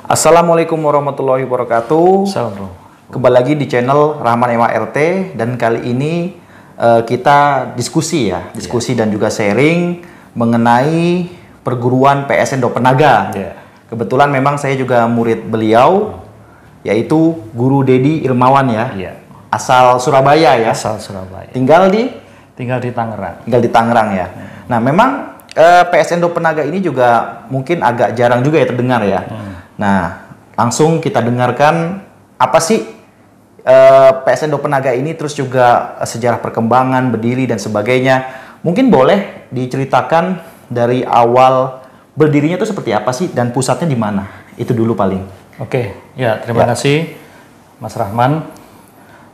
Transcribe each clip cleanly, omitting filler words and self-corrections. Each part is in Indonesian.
Assalamualaikum warahmatullahi wabarakatuh. Salam. Kembali lagi di channel Rahman Ema RT, dan kali ini kita diskusi dan juga sharing mengenai perguruan PSN Dopenaga. Kebetulan memang saya juga murid beliau, yaitu Guru Dedi Irmawan asal Surabaya ya. Asal Surabaya. Tinggal di Tangerang. Tinggal di Tangerang ya. Nah, memang PSN Dopenaga ini juga mungkin agak jarang juga ya terdengar ya. Nah, langsung kita dengarkan apa sih PSN Dopenaga ini, terus juga sejarah perkembangan, berdiri dan sebagainya. Mungkin boleh diceritakan dari awal berdirinya itu seperti apa sih dan pusatnya di mana? Itu dulu paling. Oke, ya terima kasih Mas Rahman.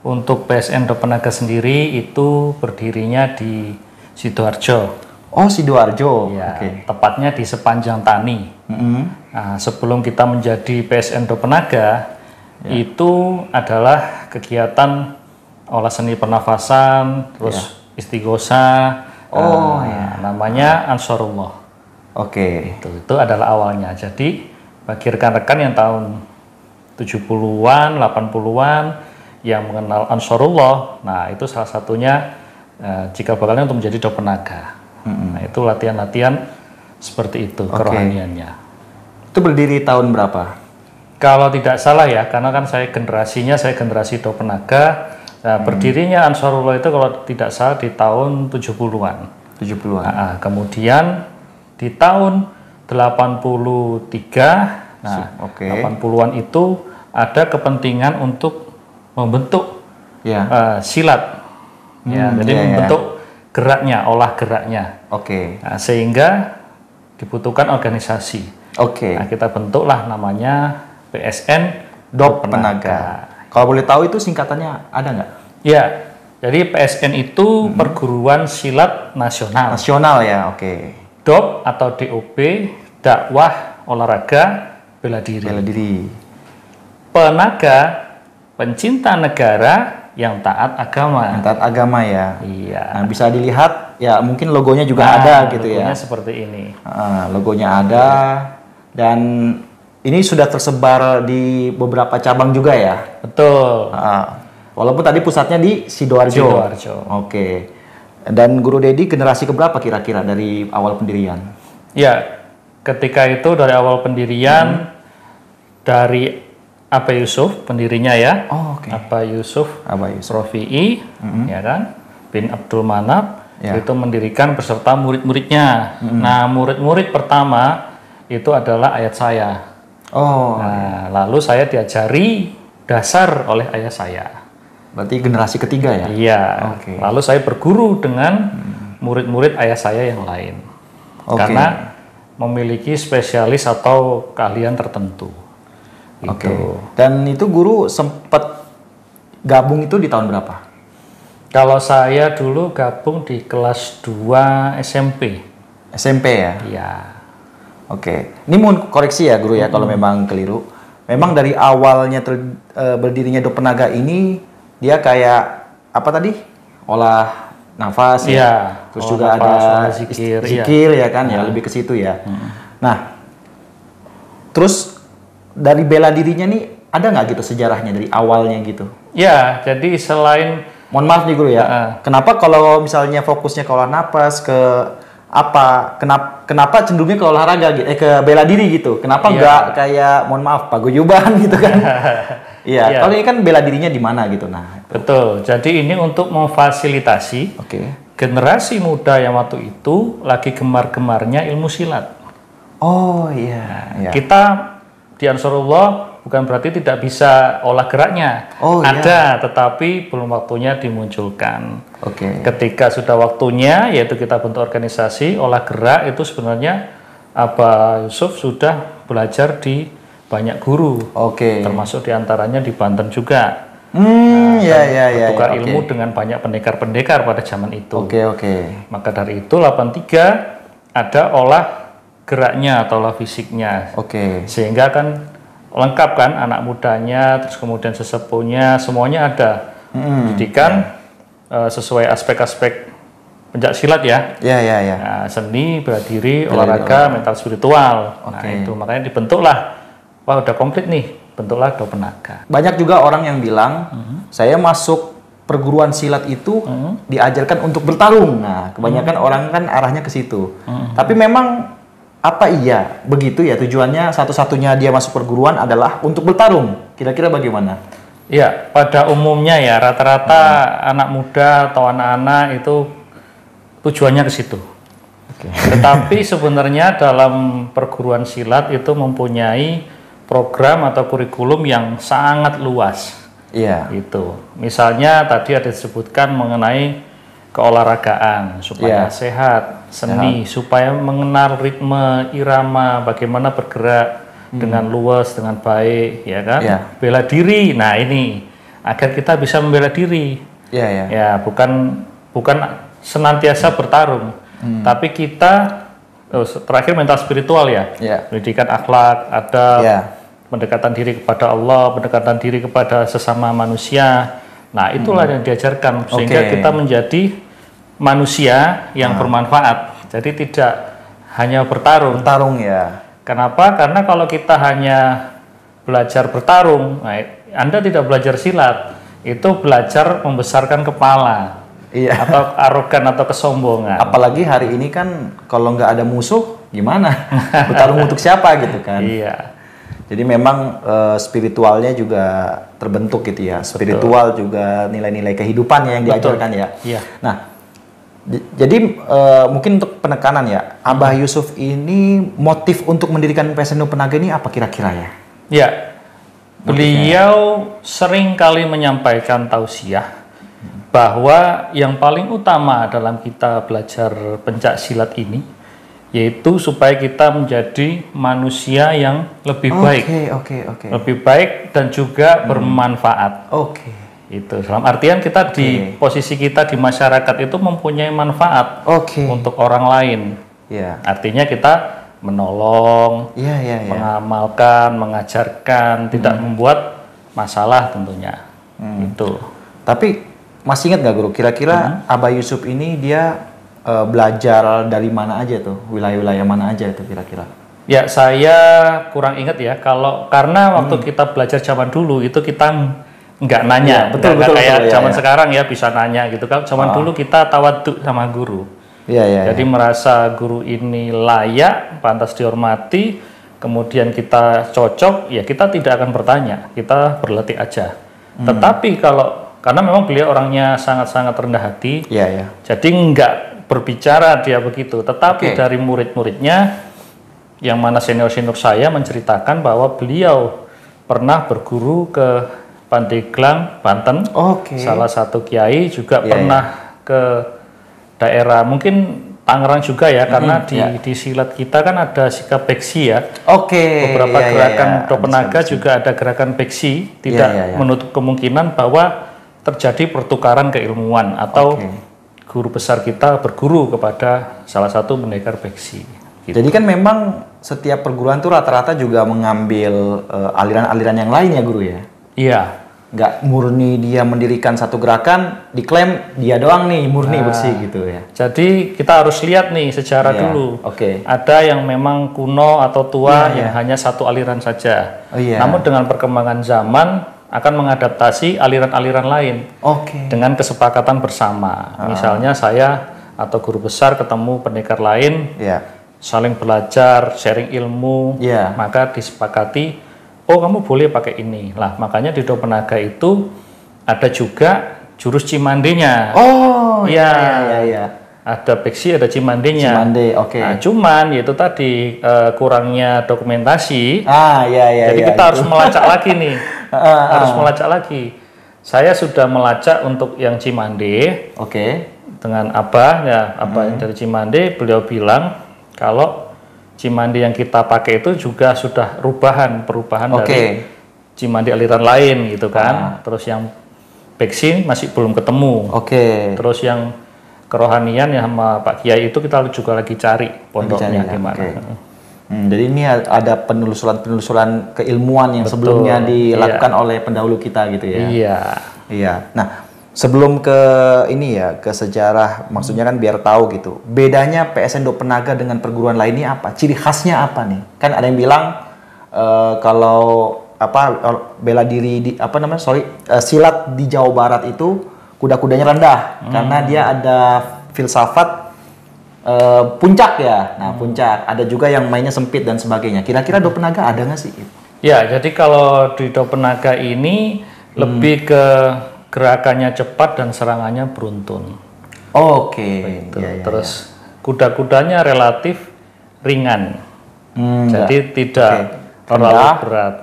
Untuk PSN Dopenaga sendiri itu berdirinya di Sidoarjo. Oh, Sidoarjo. Ya, tepatnya di Sepanjang Tani. Nah, sebelum kita menjadi PSN Dopenaga, itu adalah kegiatan olah seni pernafasan, terus istighosa. Namanya Ansarullah. Itu adalah awalnya. Jadi bagi rekan-rekan yang tahun 70-an, 80-an yang mengenal Ansarullah, nah itu salah satunya jika bakalnya untuk menjadi Dopenaga. Nah, itu latihan-latihan seperti itu kerohaniannya. Itu berdiri tahun berapa? Kalau tidak salah ya, karena kan saya generasi Dopenaga. Nah, berdirinya Ansarullah itu kalau tidak salah di tahun 70-an. Nah, kemudian di tahun 83, 80-an itu ada kepentingan untuk membentuk silat. Jadi membentuk geraknya, olah geraknya. Nah, sehingga dibutuhkan organisasi. Nah, kita bentuklah namanya PSN Dopenaga. Kalau boleh tahu itu singkatannya ada nggak? Ya, jadi PSN itu Perguruan Silat Nasional. Nasional ya, DOP atau DOP, dakwah olahraga bela diri. Penaga, pencinta negara yang taat agama. Yang taat agama ya. Iya. Nah, bisa dilihat ya, mungkin logonya juga ada gitu ya. Logonya seperti ini. Logonya ada, dan ini sudah tersebar di beberapa cabang juga ya. Betul. Walaupun tadi pusatnya di Sidoarjo. Dan Guru Dedi generasi keberapa kira-kira dari awal pendirian? Ya, ketika itu dari awal pendirian dari Aba Yusuf pendirinya ya. Aba Yusuf Rofi'i, ya kan, bin Abdul Manap, itu mendirikan beserta murid-muridnya. Nah, murid-murid pertama itu adalah ayah saya. Lalu saya diajari dasar oleh ayah saya. Berarti generasi ketiga ya? Iya. Lalu saya berguru dengan murid-murid ayah saya yang lain. Karena memiliki spesialis atau keahlian tertentu. Dan itu guru sempat gabung itu di tahun berapa? Kalau saya dulu gabung di kelas 2 SMP. SMP ya? Iya. Ini mohon koreksi ya Guru ya kalau memang keliru. Memang dari awalnya berdirinya Dopenaga ini dia kayak apa tadi? Olah nafas ya. Terus juga ada zikir ya kan ya, lebih ke situ ya. Nah, terus dari bela dirinya nih ada nggak gitu sejarahnya dari awalnya gitu? Ya, jadi selain, mohon maaf nih Guru ya, kenapa kalau misalnya fokusnya ke olah napas, ke apa, kenapa cenderungnya ke olahraga gitu, ke bela diri gitu? Kenapa nggak kayak, mohon maaf, paguyuban gitu kan? Kalau ini kan bela dirinya di mana gitu? Nah, betul. Jadi ini untuk memfasilitasi generasi muda yang waktu itu lagi gemar-gemarnya ilmu silat. Kita di Ansarullah bukan berarti tidak bisa olah geraknya. Ada, tetapi belum waktunya dimunculkan. Ketika sudah waktunya, yaitu kita bentuk organisasi olah gerak, itu sebenarnya Aba Yusuf sudah belajar di banyak guru. Termasuk diantaranya di Banten juga. Bertukar ilmu dengan banyak pendekar-pendekar pada zaman itu. Maka dari itu 83 ada olah geraknya atau olah fisiknya. Sehingga kan lengkap kan, anak mudanya, terus kemudian sesepuhnya, semuanya ada. Pendidikan sesuai aspek-aspek pencak silat ya. Nah, seni, bela diri, olahraga, mental spiritual. Nah, itu makanya dibentuklah wah udah komplit nih, bentuklah Dopenaga. Banyak juga orang yang bilang, saya masuk perguruan silat itu diajarkan untuk bertarung. Nah, kebanyakan orang kan arahnya ke situ. Tapi memang apa iya begitu ya, tujuannya satu-satunya dia masuk perguruan adalah untuk bertarung? Kira-kira bagaimana? Ya, pada umumnya ya rata-rata anak muda atau anak-anak itu tujuannya ke situ. Tetapi sebenarnya dalam perguruan silat itu mempunyai program atau kurikulum yang sangat luas. Iya. Itu. Misalnya tadi ada disebutkan mengenai keolahragaan supaya sehat, seni supaya mengenal ritme, irama, bagaimana bergerak dengan luas, dengan baik, ya kan? Bela diri. Nah, ini agar kita bisa membela diri. Ya, bukan senantiasa bertarung, tapi kita terakhir mental spiritual ya. Pendidikan akhlak, adab, pendekatan diri kepada Allah, pendekatan diri kepada sesama manusia. Nah, itulah yang diajarkan sehingga kita menjadi manusia yang bermanfaat. Jadi tidak hanya bertarung. Ya. Kenapa? Karena kalau kita hanya belajar bertarung, nah, Anda tidak belajar silat, itu belajar membesarkan kepala. Atau arogan atau kesombongan. Apalagi hari ini kan kalau nggak ada musuh, gimana? Bertarung untuk siapa gitu kan? Jadi memang spiritualnya juga terbentuk gitu ya. Spiritual juga nilai-nilai kehidupan yang diajarkan ya. Nah, jadi mungkin untuk penekanan ya, Abah Yusuf ini motif untuk mendirikan PSN Dopenaga ini apa kira-kira ya? Ya, beliau sering kali menyampaikan tausiah bahwa yang paling utama dalam kita belajar pencak silat ini yaitu supaya kita menjadi manusia yang lebih baik, lebih baik dan juga bermanfaat. Itu dalam artian kita di posisi kita di masyarakat itu mempunyai manfaat untuk orang lain. Artinya kita menolong, mengamalkan, mengajarkan, tidak membuat masalah tentunya. Itu. Tapi masih ingat nggak Guru? Kira-kira Abah Yusuf ini dia belajar dari mana aja tuh, wilayah-wilayah mana aja itu kira-kira? Ya, saya kurang ingat ya. Karena waktu kita belajar zaman dulu itu kita nggak nanya, betul kayak zaman sekarang ya bisa nanya gitu kan. Zaman dulu kita tawaduk sama guru. Jadi merasa guru ini layak, pantas dihormati, kemudian kita cocok, ya kita tidak akan bertanya, kita berlatih aja. Tetapi karena memang beliau orangnya sangat-sangat rendah hati, jadi nggak berbicara dia begitu. Tetapi dari murid-muridnya, yang mana senior-senior saya menceritakan bahwa beliau pernah berguru ke Pandeglang, Banten. Salah satu kiai juga pernah ke daerah mungkin Tangerang juga ya, karena di silat kita kan ada sikap beksi ya. Beberapa gerakan Dopenaga juga ada gerakan beksi, tidak menutup kemungkinan bahwa terjadi pertukaran keilmuan atau guru besar kita berguru kepada salah satu pendekar beksi. Jadi kan memang setiap perguruan tuh rata-rata juga mengambil aliran-aliran yang lain ya Guru ya? Nggak murni dia mendirikan satu gerakan, diklaim dia doang nih murni bersih gitu ya. Jadi kita harus lihat nih sejarah dulu. Ada yang memang kuno atau tua yang hanya satu aliran saja. Namun dengan perkembangan zaman akan mengadaptasi aliran-aliran lain dengan kesepakatan bersama. Misalnya saya atau guru besar ketemu pendekar lain, saling belajar, sharing ilmu, maka disepakati, oh kamu boleh pakai ini. Lah makanya di Dopenaga itu ada juga jurus cimandenya. Ada beksi, ada cimandenya. Nah, cuman yaitu tadi kurangnya dokumentasi. Jadi kita harus melacak lagi nih. Harus melacak lagi. Saya sudah melacak untuk yang Cimande. Dengan Abah yang dari Cimande, beliau bilang kalau Cimande yang kita pakai itu juga sudah perubahan dari Cimande aliran lain gitu kan. Terus yang beksi masih belum ketemu. Terus yang kerohanian ya sama Pak Kiai itu kita juga lagi cari pondoknya gimana. Jadi ini ada penelusuran keilmuan yang sebelumnya dilakukan oleh pendahulu kita gitu ya. Nah, sebelum ke ini ya, ke sejarah, maksudnya kan biar tahu gitu. Bedanya PSN Dopenaga dengan perguruan lainnya apa? Ciri khasnya apa nih? Kan ada yang bilang kalau bela diri di silat di Jawa Barat itu kuda-kudanya rendah karena dia ada filsafat puncak ya. Nah, puncak. Ada juga yang mainnya sempit dan sebagainya. Kira-kira Do Penaga ada nggak sih? Ya, jadi kalau di Do Penaga ini lebih ke gerakannya cepat dan serangannya beruntun. Oke. Terus kuda-kudanya relatif ringan. Jadi tidak terlalu berat,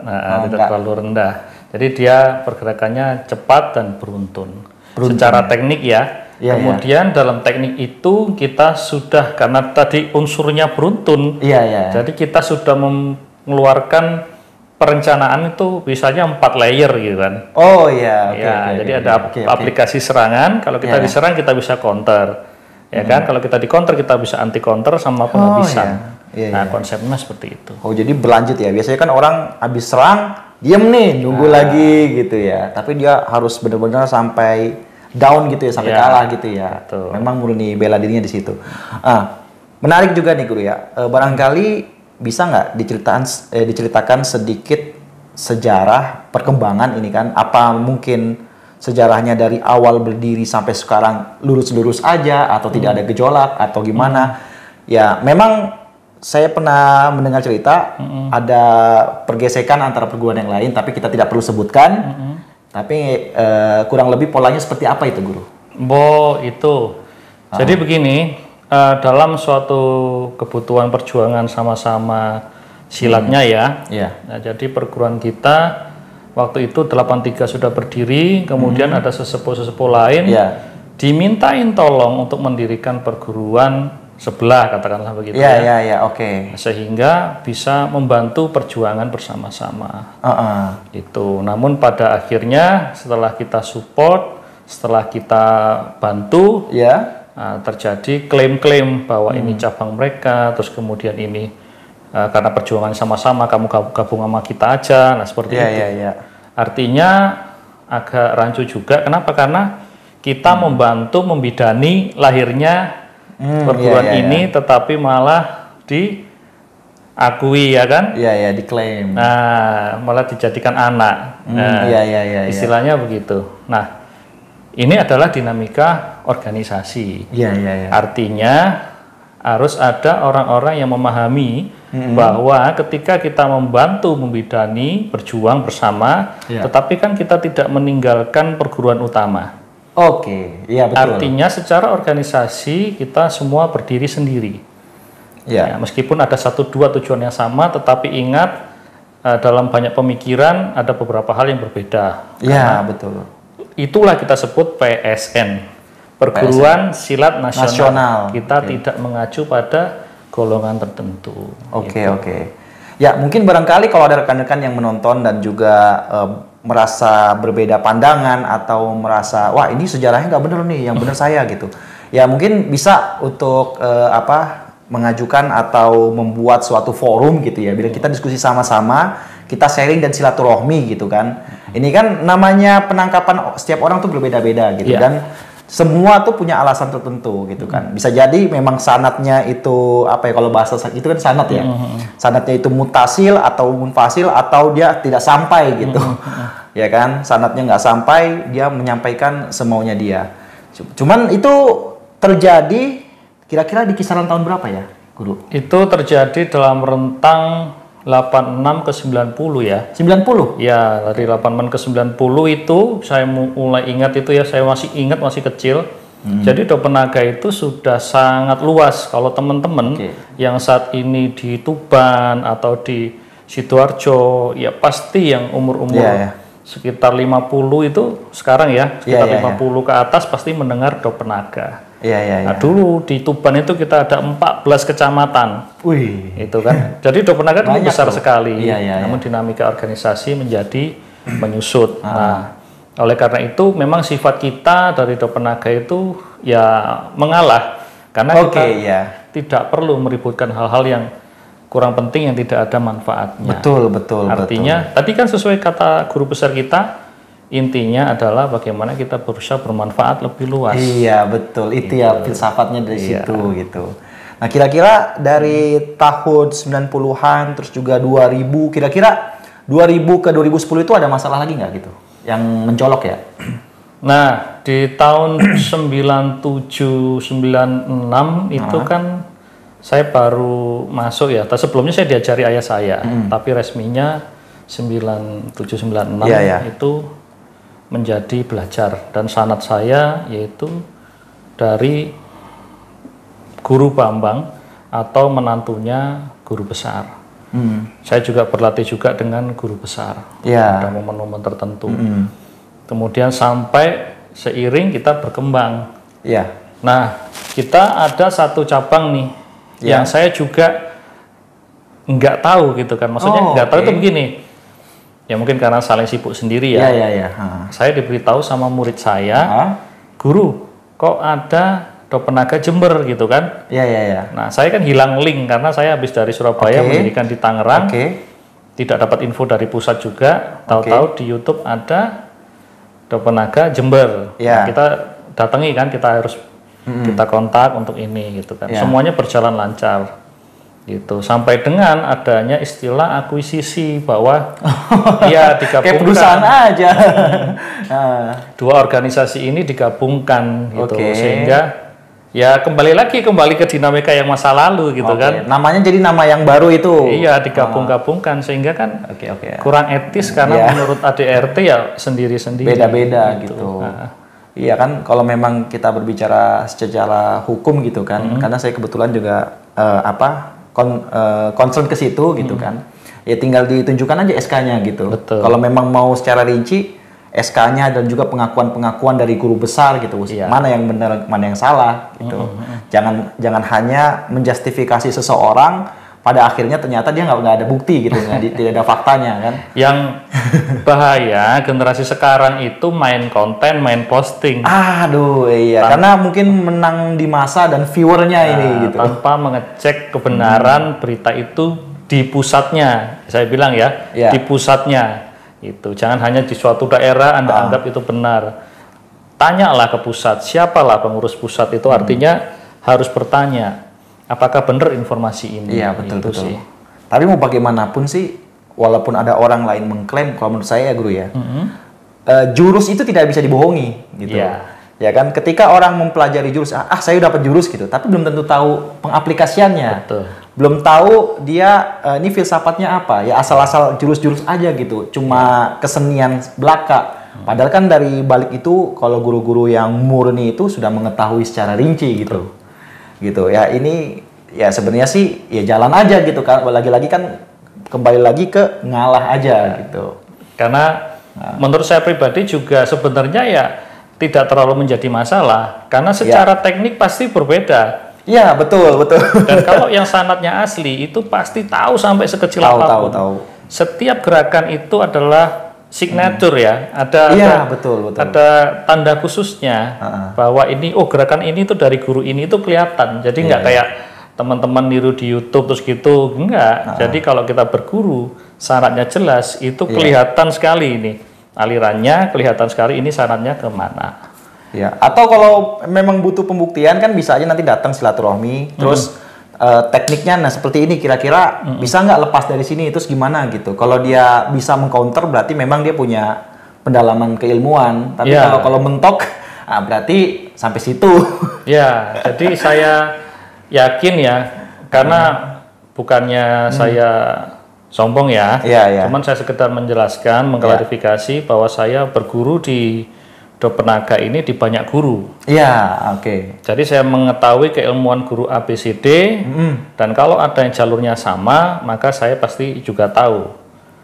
tidak terlalu rendah. Jadi dia pergerakannya cepat dan beruntun. Secara teknik ya. Kemudian dalam teknik itu kita sudah, karena tadi unsurnya beruntun, jadi kita sudah mengeluarkan perencanaan itu misalnya 4 layer gitu kan. Oh iya. Jadi ada aplikasi serangan. Kalau kita diserang kita bisa counter, ya kan. Kalau kita di counter kita bisa anti counter sama penghabisan. Konsepnya seperti itu. Oh, jadi berlanjut ya. Biasanya kan orang habis serang diem nih nunggu lagi gitu ya. Tapi dia harus benar-benar sampai down gitu ya, sampai kalah gitu ya. Betul. Memang murni bela dirinya di situ. Menarik juga nih Guru ya. Barangkali bisa nggak diceritakan sedikit sejarah perkembangan ini kan? Apa mungkin sejarahnya dari awal berdiri sampai sekarang lurus-lurus aja atau tidak ada gejolak atau gimana? Ya, memang saya pernah mendengar cerita ada pergesekan antara perguruan yang lain, tapi kita tidak perlu sebutkan. Tapi kurang lebih polanya seperti apa itu, Guru? Itu. Jadi begini, dalam suatu kebutuhan perjuangan sama-sama silatnya ya. Nah, jadi perguruan kita waktu itu 83 sudah berdiri, kemudian ada sesepuh-sesepuh lain dimintain tolong untuk mendirikan perguruan sebelah, katakanlah begitu oke. Sehingga bisa membantu perjuangan bersama-sama. Itu. Namun pada akhirnya setelah kita support, setelah kita bantu, terjadi klaim-klaim bahwa ini cabang mereka, terus kemudian ini karena perjuangan sama-sama, kamu gabung sama kita aja. Nah, seperti itu. Artinya agak rancu juga. Kenapa? Karena kita membantu membidani lahirnya perguruan ini, tetapi malah diakui ya kan? Diklaim. Nah, malah dijadikan anak. Istilahnya begitu. Nah, ini adalah dinamika organisasi. Artinya harus ada orang-orang yang memahami bahwa ketika kita membantu membidani, berjuang bersama, tetapi kan kita tidak meninggalkan perguruan utama. Betul. Artinya secara organisasi kita semua berdiri sendiri. Meskipun ada 1-2 tujuan yang sama, tetapi ingat dalam banyak pemikiran ada beberapa hal yang berbeda. Betul. Itulah kita sebut PSN, Perguruan Silat Nasional. Kita tidak mengacu pada golongan tertentu. Oke. Ya, mungkin barangkali kalau ada rekan-rekan yang menonton dan juga merasa berbeda pandangan atau merasa wah ini sejarahnya nggak bener nih, yang bener saya gitu. Ya mungkin bisa untuk mengajukan atau membuat suatu forum gitu ya. Bila kita diskusi sama-sama, kita sharing dan silaturahmi gitu kan. Ini kan namanya penangkapan setiap orang tuh berbeda-beda gitu dan semua tuh punya alasan tertentu gitu kan. Bisa jadi memang sanatnya itu kalau bahasa itu kan sanat ya. Sanatnya itu mutasil atau munfasil atau dia tidak sampai gitu. Ya kan? Sanatnya nggak sampai, dia menyampaikan semaunya dia. Cuman itu terjadi kira-kira di kisaran tahun berapa ya, Guru? Itu terjadi dalam rentang 86 ke 90 ya. 90? Ya, dari 86 ke 90 itu saya mulai ingat itu ya, saya masih ingat, masih kecil. Jadi Do Penaga itu sudah sangat luas. Kalau teman-teman yang saat ini di Tuban atau di Sidoarjo, ya pasti yang umur-umur sekitar 50 itu sekarang ya, sekitar 50 ke atas pasti mendengar Do Penaga. Nah, dulu di Tuban itu kita ada 14 kecamatan. Itu kan. Jadi Do Penaga itu besar sekali. Namun dinamika organisasi menjadi menyusut. Nah, oleh karena itu memang sifat kita dari Do Penaga itu ya mengalah. Karena kita tidak perlu meributkan hal-hal yang kurang penting yang tidak ada manfaatnya. Betul. Artinya tadi kan sesuai kata guru besar kita, intinya adalah bagaimana kita berusaha bermanfaat lebih luas. Betul. Itu ya filsafatnya dari situ gitu. Nah, kira-kira dari tahun 90-an terus juga 2000, kira-kira 2000 ke 2010 itu ada masalah lagi nggak gitu? Yang mencolok ya? Nah, di tahun 97 96 itu kan saya baru masuk ya. Sebelumnya saya diajari ayah saya, tapi resminya 97 96 itu menjadi belajar, dan sanad saya yaitu dari guru Bambang atau menantunya guru besar. Saya juga berlatih juga dengan guru besar. Ada momen-momen tertentu. Kemudian sampai seiring kita berkembang. Nah, kita ada satu cabang nih yang saya juga nggak tahu gitu kan. Maksudnya nggak tahu itu begini. Ya mungkin karena saling sibuk sendiri ya. Saya diberitahu sama murid saya, guru, kok ada Dopenaga Jember gitu kan? Nah, saya kan hilang link karena saya habis dari Surabaya mendirikan di Tangerang, tidak dapat info dari pusat juga. Tahu-tahu di YouTube ada Dopenaga Jember. Nah, kita datangi kan, kita harus kita kontak untuk ini gitu kan. Semuanya berjalan lancar. Gitu. Sampai dengan adanya istilah akuisisi bahwa ya digabungkan. Kayak perusahaan aja. Dua organisasi ini digabungkan gitu, sehingga ya kembali ke dinamika yang masa lalu gitu kan. Namanya jadi nama yang baru itu. Iya, digabung-gabungkan sehingga kan kurang etis karena menurut ADRT ya sendiri-sendiri. Beda-beda gitu. Iya kan, kalau memang kita berbicara secara hukum gitu kan, karena saya kebetulan juga concern ke situ gitu kan. Ya tinggal ditunjukkan aja SK-nya gitu. Kalau memang mau secara rinci SK-nya dan juga pengakuan-pengakuan dari guru besar gitu, mana yang benar, mana yang salah gitu. Jangan hanya menjustifikasi seseorang, pada akhirnya ternyata dia nggak ada bukti gitu, tidak ada faktanya kan. Yang bahaya generasi sekarang itu main konten, main posting. Aduh iya, karena mungkin menang di masa dan viewernya ini gitu. Tanpa mengecek kebenaran berita itu di pusatnya, saya bilang ya, di pusatnya. Itu jangan hanya di suatu daerah Anda anggap itu benar. Tanyalah ke pusat, siapalah pengurus pusat itu, artinya harus bertanya apakah benar informasi ini. Iya, betul sih. Tapi mau bagaimanapun sih, walaupun ada orang lain mengklaim, kalau menurut saya ya guru ya, jurus itu tidak bisa dibohongi gitu. Ya kan, ketika orang mempelajari jurus, saya dapat jurus gitu, tapi belum tentu tahu pengaplikasiannya. Belum tahu dia ini filsafatnya apa, ya asal-asal jurus-jurus aja gitu, cuma kesenian belaka. Padahal kan dari balik itu kalau guru-guru yang murni itu sudah mengetahui secara rinci gitu. Gitu ya, ini ya sebenarnya sih ya jalan aja gitu kan, lagi-lagi kan kembali lagi ke ngalah aja gitu. Karena menurut saya pribadi juga sebenarnya ya tidak terlalu menjadi masalah, karena secara teknik pasti berbeda. Iya, betul. Dan kalau yang sanadnya asli itu pasti tahu sampai sekecil apapun. Tahu. Setiap gerakan itu adalah signature ya. Ada betul. Ada tanda khususnya bahwa ini gerakan ini tuh dari guru ini itu kelihatan. Jadi nggak kayak teman-teman niru di YouTube terus gitu, enggak. Jadi kalau kita berguru sanadnya jelas, itu kelihatan sekali ini alirannya, kelihatan sekali ini sanadnya kemana. Ya, atau kalau memang butuh pembuktian kan bisa aja nanti datang silaturahmi, terus tekniknya nah seperti ini kira-kira bisa nggak lepas dari sini, terus gimana gitu. Kalau dia bisa mengcounter berarti memang dia punya pendalaman keilmuan. Tapi kalau mentok, berarti sampai situ. Ya, jadi saya yakin ya, karena bukannya saya sombong ya, cuman saya sekedar menjelaskan, mengklarifikasi bahwa saya berguru di Dopenaga ini di banyak guru. Jadi saya mengetahui keilmuan guru ABCD, dan kalau ada yang jalurnya sama, maka saya pasti juga tahu.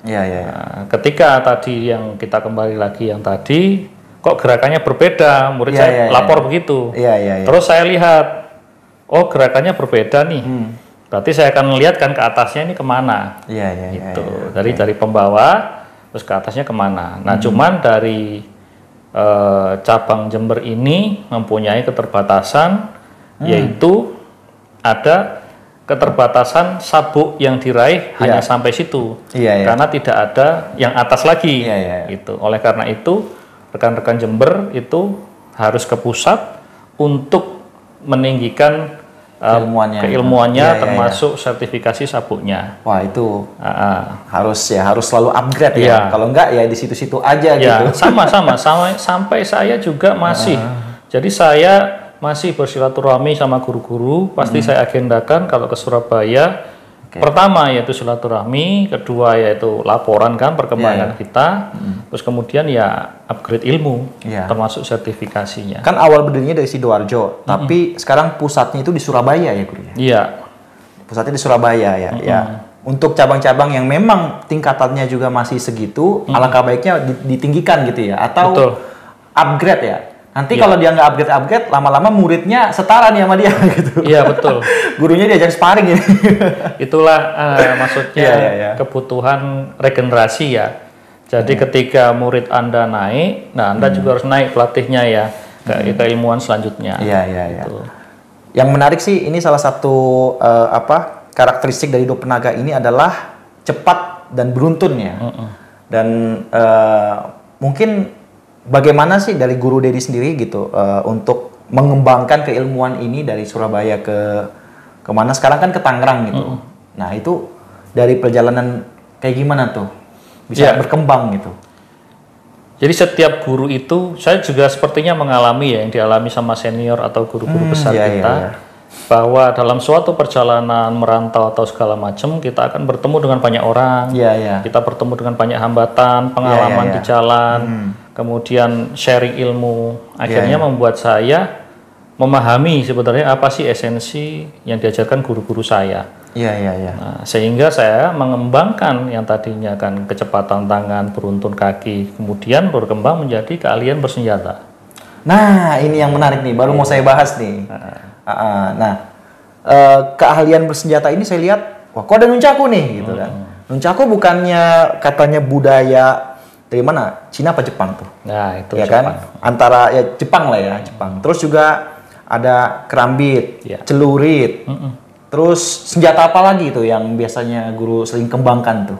Nah, ketika tadi yang kita kembali lagi yang tadi, kok gerakannya berbeda, murid saya lapor begitu. Terus saya lihat, gerakannya berbeda nih. Berarti saya akan melihat kan ke atasnya ini kemana. Gitu. Dari pembawa terus ke atasnya kemana. Nah, cuman dari cabang Jember ini mempunyai keterbatasan, yaitu ada keterbatasan sabuk yang diraih hanya sampai situ, karena tidak ada yang atas lagi. Gitu. Oleh karena itu rekan-rekan Jember itu harus ke pusat untuk meninggikan keilmuannya termasuk sertifikasi sabuknya. Wah, itu harus selalu upgrade ya. Kalau enggak ya di situ-situ aja gitu. Sama sampai saya juga masih. Jadi saya masih bersilaturahmi sama guru-guru, pasti saya agendakan kalau ke Surabaya. Pertama yaitu silaturahmi, kedua yaitu laporan kan perkembangan kita, terus kemudian ya upgrade ilmu, termasuk sertifikasinya. Kan awal berdirinya dari Sidoarjo, tapi sekarang pusatnya itu di Surabaya ya guru ya? Iya. Pusatnya di Surabaya ya. Ya. Untuk cabang-cabang yang memang tingkatannya juga masih segitu, alangkah baiknya ditinggikan gitu ya, atau upgrade ya. Nanti kalau dia nggak upgrade, lama-lama muridnya setara nih sama dia gitu. Iya, betul. Gurunya diajak sparring ini. Itulah maksudnya kebutuhan regenerasi ya. Jadi ketika murid Anda naik, nah Anda juga harus naik pelatihnya ya ke keilmuan selanjutnya. Iya. Gitu. Yang menarik sih ini salah satu karakteristik dari Dopenaga ini adalah cepat dan beruntun ya. Dan mungkin bagaimana sih dari guru Dedi sendiri gitu untuk mengembangkan keilmuan ini dari Surabaya ke mana sekarang kan ke Tangerang gitu. Nah, itu dari perjalanan kayak gimana tuh bisa berkembang gitu. Jadi setiap guru itu saya juga sepertinya mengalami ya yang dialami sama senior atau guru-guru besar kita. Bahwa dalam suatu perjalanan merantau atau segala macam kita akan bertemu dengan banyak orang, kita bertemu dengan banyak hambatan, pengalaman di jalan, kemudian sharing ilmu, akhirnya membuat saya memahami sebenarnya apa sih esensi yang diajarkan guru-guru saya. Nah, sehingga saya mengembangkan yang tadinya kan kecepatan tangan, beruntun kaki, kemudian berkembang menjadi keahlian bersenjata. Nah, ini yang menarik nih, baru mau saya bahas nih. Keahlian bersenjata ini saya lihat, wah kok ada nunchaku nih gitu kan. Nunchaku bukannya katanya budaya dari mana? Cina apa Jepang tuh? Nah, itu ya Jepang. Kan? Antara ya Jepang lah ya, Jepang. Terus juga ada kerambit, celurit. Terus senjata apa lagi tuh yang biasanya guru sering kembangkan tuh?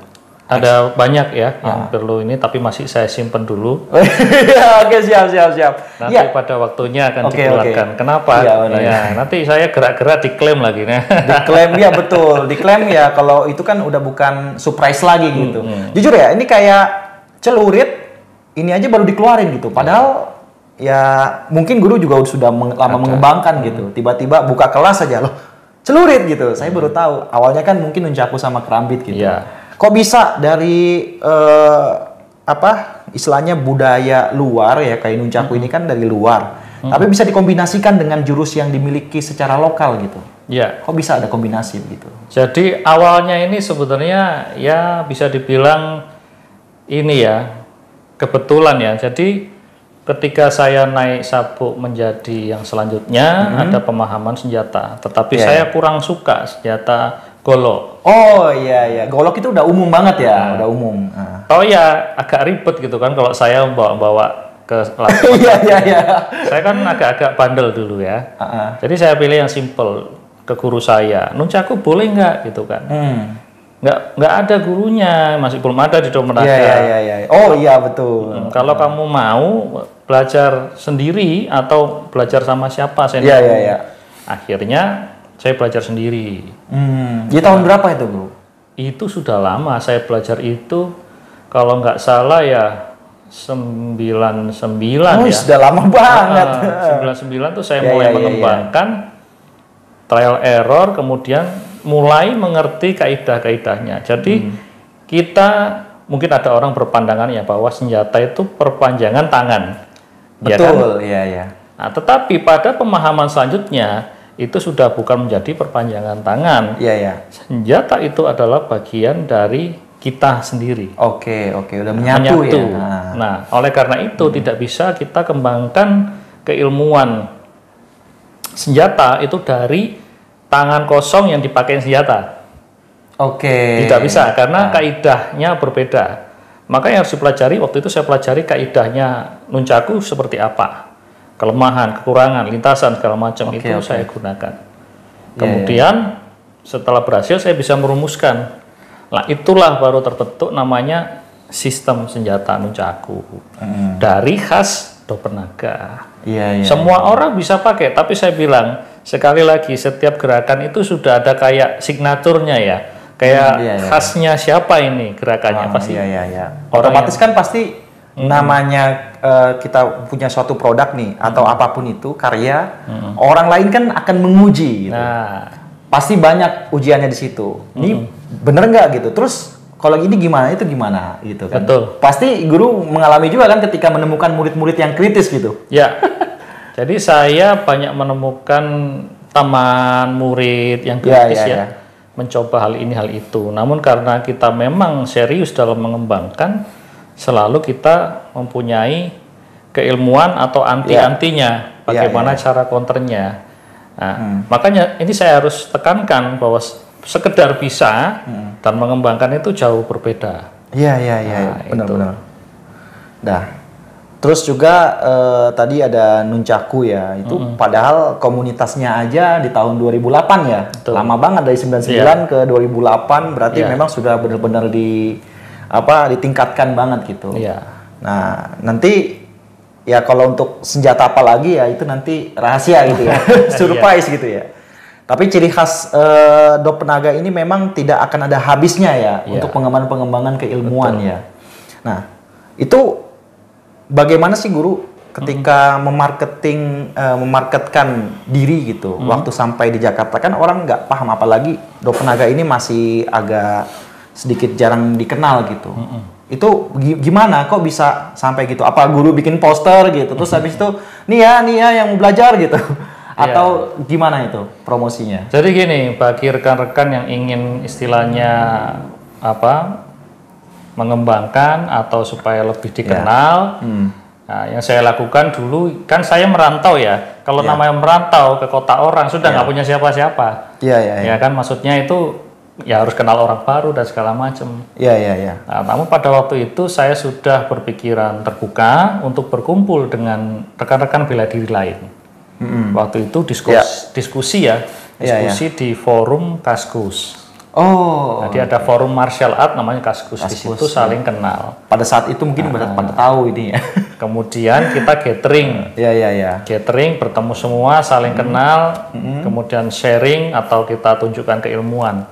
Ada banyak ya yang perlu ini, tapi masih saya simpen dulu. Oke, siap. Nanti pada waktunya akan dikeluarkan. Kenapa? Nanti saya gerak-gerak diklaim lagi. Diklaim ya, betul. Diklaim ya kalau itu kan udah bukan surprise lagi gitu. Jujur ya, ini kayak celurit, ini aja baru dikeluarin gitu. Padahal ya mungkin guru juga sudah lama mengembangkan gitu. Tiba-tiba buka kelas aja loh, celurit gitu. Saya baru tahu. Awalnya kan mungkin nunchaku sama kerambit gitu. Kok bisa dari istilahnya budaya luar ya, kayak nunchaku ini kan dari luar, tapi bisa dikombinasikan dengan jurus yang dimiliki secara lokal gitu. Kok bisa ada kombinasi gitu? Jadi awalnya ini sebenarnya ya bisa dibilang ini ya kebetulan ya. Jadi ketika saya naik sabuk menjadi yang selanjutnya ada pemahaman senjata, tetapi saya kurang suka senjata golok. Oh iya, golok itu udah umum banget ya, udah umum. Oh ya agak ribet gitu kan kalau saya bawa ke lapangan. Iya. Saya kan agak-agak bandel dulu ya. Jadi saya pilih yang simple ke guru saya. Nunchaku boleh nggak gitu kan? Nggak ada gurunya, masih belum ada di Dopenaga. Iya. Oh iya betul. Kalau kamu mau belajar sendiri atau belajar sama siapa senior? Iya. Akhirnya saya belajar sendiri. Di tahun berapa itu, Bro? Itu sudah lama. Saya belajar itu kalau nggak salah ya 99 ya. Sudah lama banget. 99 tuh saya mulai mengembangkan trial error, kemudian mulai mengerti kaidah-kaidahnya. Jadi kita mungkin ada orang berpandangan ya bahwa senjata itu perpanjangan tangan. Betul, iya. Nah, tetapi pada pemahaman selanjutnya itu sudah bukan menjadi perpanjangan tangan. Iya. Senjata itu adalah bagian dari kita sendiri. Oke, udah menyatu ya. Nah, oleh karena itu tidak bisa kita kembangkan keilmuan senjata itu dari tangan kosong yang dipakai senjata. Tidak bisa karena kaidahnya berbeda. Maka yang harus dipelajari waktu itu saya pelajari kaidahnya nunchaku seperti apa. Kelemahan, kekurangan, lintasan segala macam itu saya gunakan. Kemudian setelah berhasil saya bisa merumuskan. Nah, itulah baru terbentuk namanya sistem senjata nunchaku. Dari khas Dopenaga. Semua orang bisa pakai, tapi saya bilang sekali lagi setiap gerakan itu sudah ada kayak signaturnya ya. Kayak khasnya siapa ini gerakannya pasti. Otomatis kan pasti namanya kita punya suatu produk nih atau apapun itu karya, orang lain kan akan menguji gitu. Nah, pasti banyak ujiannya di situ. Ini bener nggak gitu. Terus kalau ini gimana, itu gimana gitu kan. Betul. Pasti guru mengalami juga kan ketika menemukan murid-murid yang kritis gitu. Ya. Jadi saya banyak menemukan teman murid yang kritis mencoba hal ini hal itu. Namun karena kita memang serius dalam mengembangkan, selalu kita mempunyai keilmuan atau anti-antinya. Bagaimana cara counternya. Nah, makanya ini saya harus tekankan bahwa sekedar bisa dan mengembangkan itu jauh berbeda. Iya, benar-benar. Nah, terus juga tadi ada Nunchaku ya, itu padahal komunitasnya aja di tahun 2008 ya. Betul. Lama banget dari 99 ke 2008, berarti memang sudah benar-benar ditingkatkan banget gitu. Nah, nanti ya kalau untuk senjata apa lagi ya itu nanti rahasia gitu ya. Surprise gitu ya. Tapi ciri khas Dopenaga ini memang tidak akan ada habisnya ya untuk pengembangan keilmuan ya. Nah, itu bagaimana sih guru ketika memarketkan diri gitu waktu sampai di Jakarta? Kan orang nggak paham, apalagi Dopenaga ini masih agak sedikit jarang dikenal gitu. Itu gimana kok bisa sampai gitu? Apa guru bikin poster gitu terus habis itu nih ya yang mau belajar gitu? Atau gimana itu promosinya? Jadi gini, bagi rekan-rekan yang ingin istilahnya mengembangkan atau supaya lebih dikenal, nah, yang saya lakukan dulu kan saya merantau ya. Kalau namanya merantau ke kota orang sudah nggak punya siapa-siapa. Ya kan, maksudnya itu ya harus kenal orang baru dan segala macam. Nah, namun pada waktu itu saya sudah berpikiran terbuka untuk berkumpul dengan rekan-rekan bela diri lain. Waktu itu diskusi di forum Kaskus. Jadi ada forum martial art namanya Kaskus. Di situ saling kenal. Pada saat itu mungkin pada tahu ini ya. Kemudian kita gathering. Gathering, bertemu semua, saling kenal, kemudian sharing atau kita tunjukkan keilmuan.